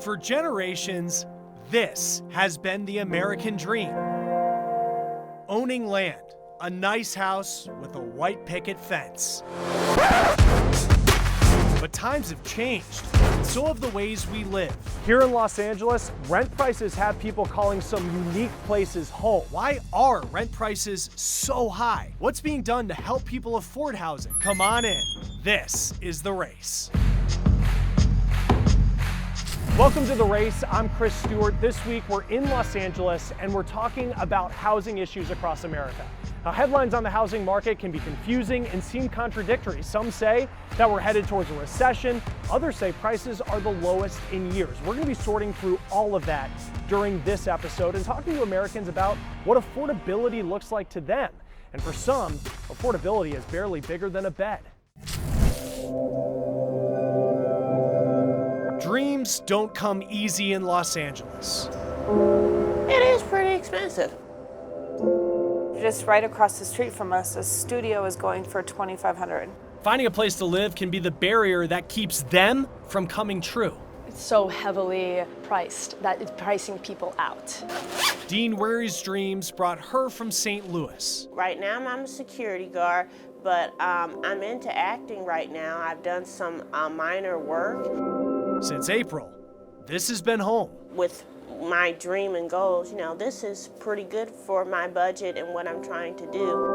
For generations, this has been the American dream. Owning land, a nice house with a white picket fence. But times have changed, and so have the ways we live. Here in Los Angeles, rent prices have people calling some unique places home. Why are rent prices so high? What's being done to help people afford housing? Come on in. This is The Race. Welcome to The Race. I'm Chris Stewart. This week we're in Los Angeles and we're talking about housing issues across America. Now, headlines on the housing market can be confusing and seem contradictory. Some say that we're headed towards a recession. Others say prices are the lowest in years. We're going to be sorting through all of that during this episode and talking to Americans about what affordability looks like to them. And for some, affordability is barely bigger than a bed. Dreams don't come easy in Los Angeles. It is pretty expensive. Just right across the street from us, a studio is going for $2,500. Finding a place to live can be the barrier that keeps them from coming true. It's so heavily priced that it's pricing people out. Dean Ware's dreams brought her from St. Louis. Right now I'm a security guard, but I'm into acting right now. I've done some minor work. Since April, this has been home. With my dream and goals, you know, this is pretty good for my budget and what I'm trying to do.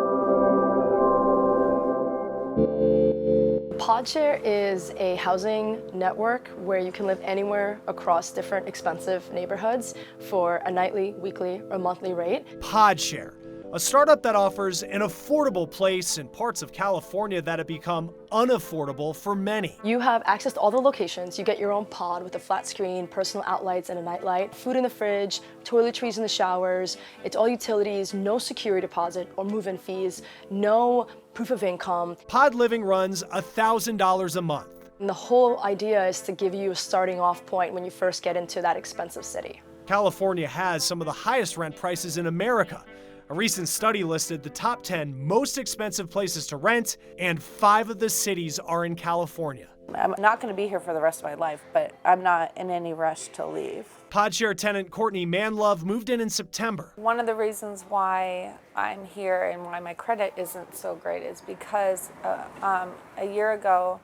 PodShare is a housing network where you can live anywhere across different expensive neighborhoods for a nightly, weekly, or monthly rate. PodShare, a startup that offers an affordable place in parts of California that have become unaffordable for many. You have access to all the locations. You get your own pod with a flat screen, personal outlights, and a nightlight, food in the fridge, toiletries in the showers. It's all utilities, no security deposit or move-in fees, no proof of income. Pod Living runs $1,000 a month. And the whole idea is to give you a starting off point when you first get into that expensive city. California has some of the highest rent prices in America. A recent study listed the top 10 most expensive places to rent, and 5 of the cities are in California. I'm not going to be here for the rest of my life, but I'm not in any rush to leave. PodShare tenant Courtney Manlove moved in September. One of the reasons why I'm here and why my credit isn't so great is because a year ago,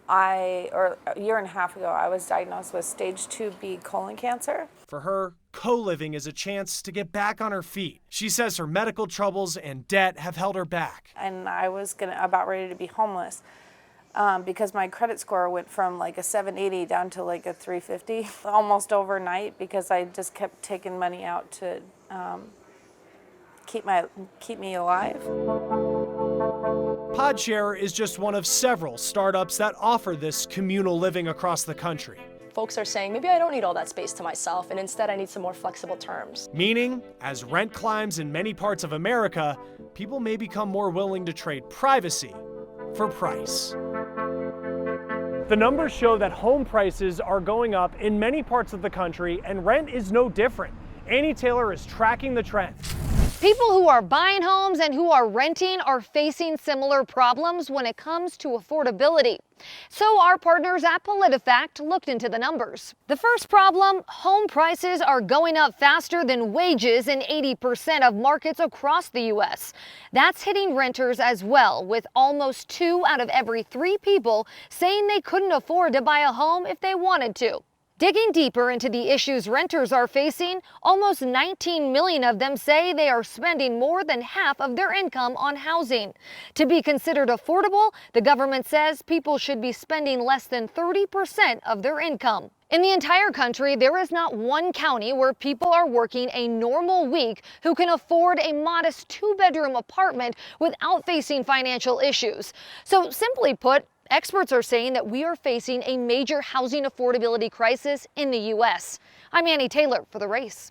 or a year and a half ago, I was diagnosed with stage 2B colon cancer. For her, co-living is a chance to get back on her feet. She says her medical troubles and debt have held her back. And I was about ready to be homeless because my credit score went from like a 780 down to like a 350 almost overnight because I just kept taking money out to keep me alive. PodShare is just one of several startups that offer this communal living across the country. Folks are saying, maybe I don't need all that space to myself, and instead I need some more flexible terms. Meaning, as rent climbs in many parts of America, people may become more willing to trade privacy for price. The numbers show that home prices are going up in many parts of the country, and rent is no different. Annie Taylor is tracking the trend. People who are buying homes and who are renting are facing similar problems when it comes to affordability. So our partners at PolitiFact looked into the numbers. The first problem, home prices are going up faster than wages in 80% of markets across the U.S. That's hitting renters as well, with almost 2 out of every 3 people saying they couldn't afford to buy a home if they wanted to. Digging deeper into the issues renters are facing, almost 19 million of them say they are spending more than half of their income on housing. To be considered affordable, the government says people should be spending less than 30% of their income. In the entire country, there is not one county where people are working a normal week who can afford a modest 2-bedroom apartment without facing financial issues. So simply put, experts are saying that we are facing a major housing affordability crisis in the U.S. I'm Annie Taylor for The Race.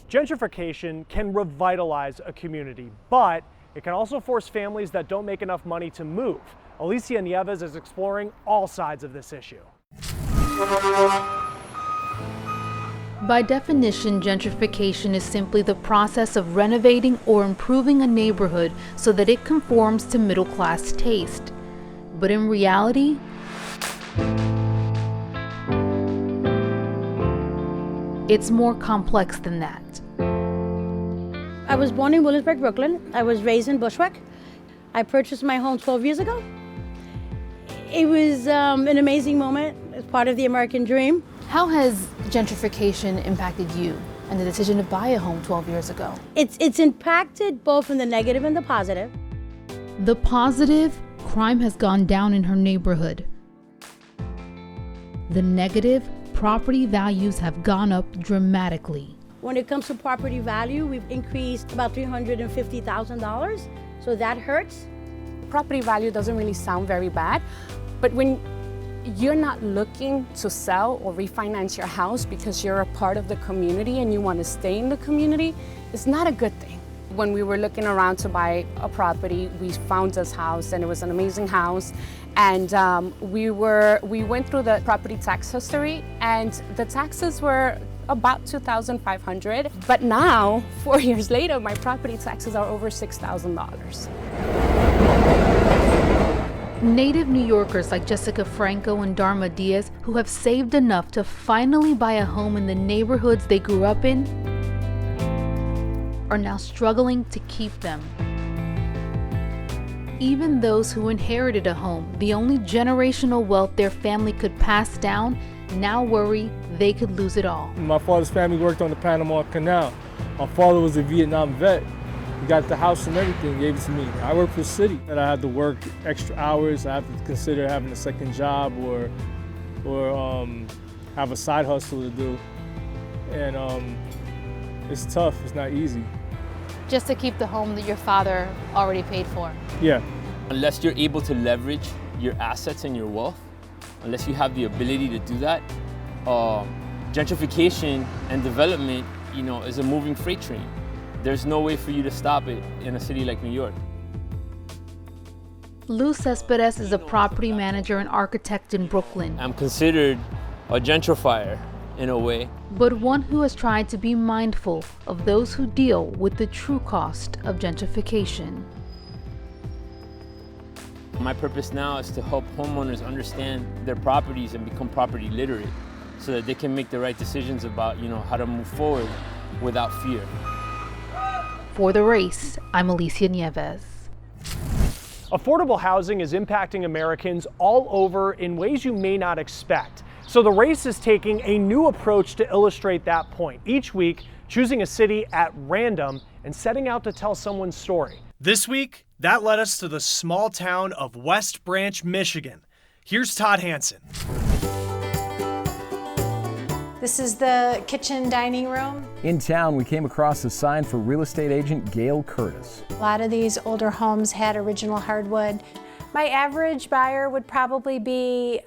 Gentrification can revitalize a community, but it can also force families that don't make enough money to move. Alicia Nieves is exploring all sides of this issue. By definition, gentrification is simply the process of renovating or improving a neighborhood so that it conforms to middle-class taste. But in reality, It's more complex than that. I was born in Williamsburg, Brooklyn. I was raised in Bushwick. I purchased my home 12 years ago. It was an amazing moment. It's part of the American dream. How has gentrification impacted you and the decision to buy a home 12 years ago? It's impacted both in the negative and the positive. The positive, crime has gone down in her neighborhood. The negative, property values have gone up dramatically. When it comes to property value, we've increased about $350,000, so that hurts. Property value doesn't really sound very bad, but when you're not looking to sell or refinance your house because you're a part of the community and you want to stay in the community, it's not a good thing. When we were looking around to buy a property, we found this house and it was an amazing house. And we went through the property tax history and the taxes were about $2,500. But now, 4 years later, my property taxes are over $6,000. Native New Yorkers like Jessica Franco and Dharma Diaz, who have saved enough to finally buy a home in the neighborhoods they grew up in, are now struggling to keep them. Even those who inherited a home, the only generational wealth their family could pass down, now worry they could lose it all. My father's family worked on the Panama Canal. My father was a Vietnam vet. He got the house and everything, gave it to me. I work for the city, and I had to work extra hours. I have to consider having a second job or have a side hustle to do. And it's tough, it's not easy. Just to keep the home that your father already paid for. Yeah. Unless you're able to leverage your assets and your wealth, unless you have the ability to do that, gentrification and development, is a moving freight train. There's no way for you to stop it in a city like New York. Lou Cespedes is a property manager and architect in Brooklyn. I'm considered a gentrifier in a way. But one who has tried to be mindful of those who deal with the true cost of gentrification. My purpose now is to help homeowners understand their properties and become property literate so that they can make the right decisions about, how to move forward without fear. For The Race, I'm Alicia Nieves. Affordable housing is impacting Americans all over in ways you may not expect. So The Race is taking a new approach to illustrate that point. Each week, choosing a city at random and setting out to tell someone's story. This week, that led us to the small town of West Branch, Michigan. Here's Todd Hansen. This is the kitchen dining room. In town, we came across a sign for real estate agent Gail Curtis. A lot of these older homes had original hardwood. My average buyer would probably be,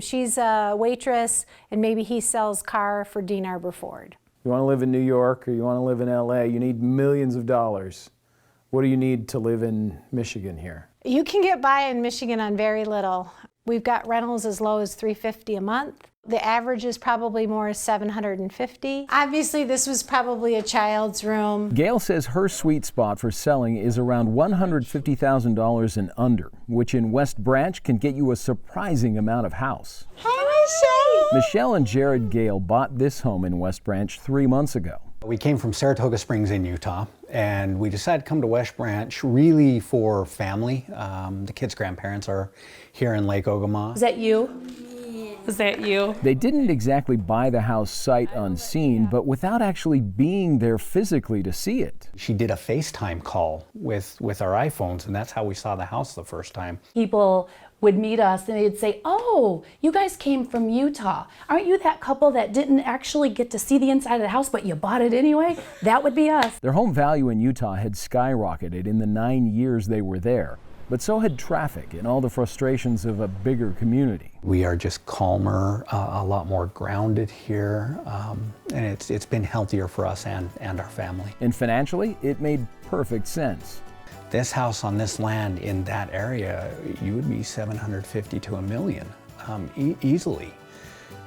she's a waitress and maybe he sells car for Dean Arbor Ford. You want to live in New York or you want to live in LA, you need millions of dollars. What do you need to live in Michigan here? You can get by in Michigan on very little. We've got rentals as low as $350 a month. The average is probably more $750. Obviously, this was probably a child's room. Gail says her sweet spot for selling is around $150,000 and under, which in West Branch can get you a surprising amount of house. Hi, Michelle! Michelle and Jared Gale bought this home in West Branch 3 months ago. We came from Saratoga Springs in Utah, and we decided to come to West Branch really for family. The kids' grandparents are here in Lake Ogama. Is that you? Is that you? They didn't exactly buy the house sight unseen, but without actually being there physically to see it. She did a FaceTime call with our iPhones, and that's how we saw the house the first time. People would meet us and they'd say, "Oh, you guys came from Utah. Aren't you that couple that didn't actually get to see the inside of the house, but you bought it anyway?" That would be us. Their home value in Utah had skyrocketed in the 9 years they were there. But so had traffic and all the frustrations of a bigger community. We are just calmer, a lot more grounded here, and it's been healthier for us and our family. And financially, it made perfect sense. This house on this land in that area, you would be $750,000 to $1 million, easily.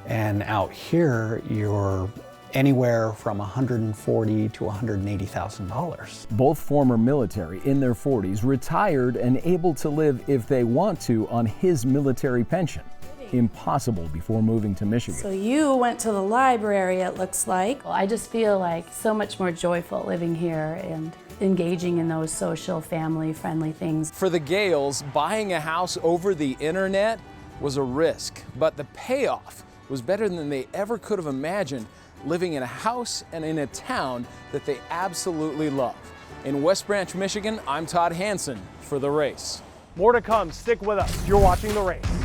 And out here, you're anywhere from $140,000 to $180,000. Both former military in their 40s, retired and able to live if they want to on his military pension. impossible before moving to Michigan. So you went to the library, it looks like. Well, I just feel like so much more joyful living here and engaging in those social, family-friendly things. For the Gales, buying a house over the internet was a risk, but the payoff was better than they ever could have imagined, living in a house and in a town that they absolutely love. In West Branch, Michigan, I'm Todd Hansen for The Race. More to come. Stick with us. You're watching The Race.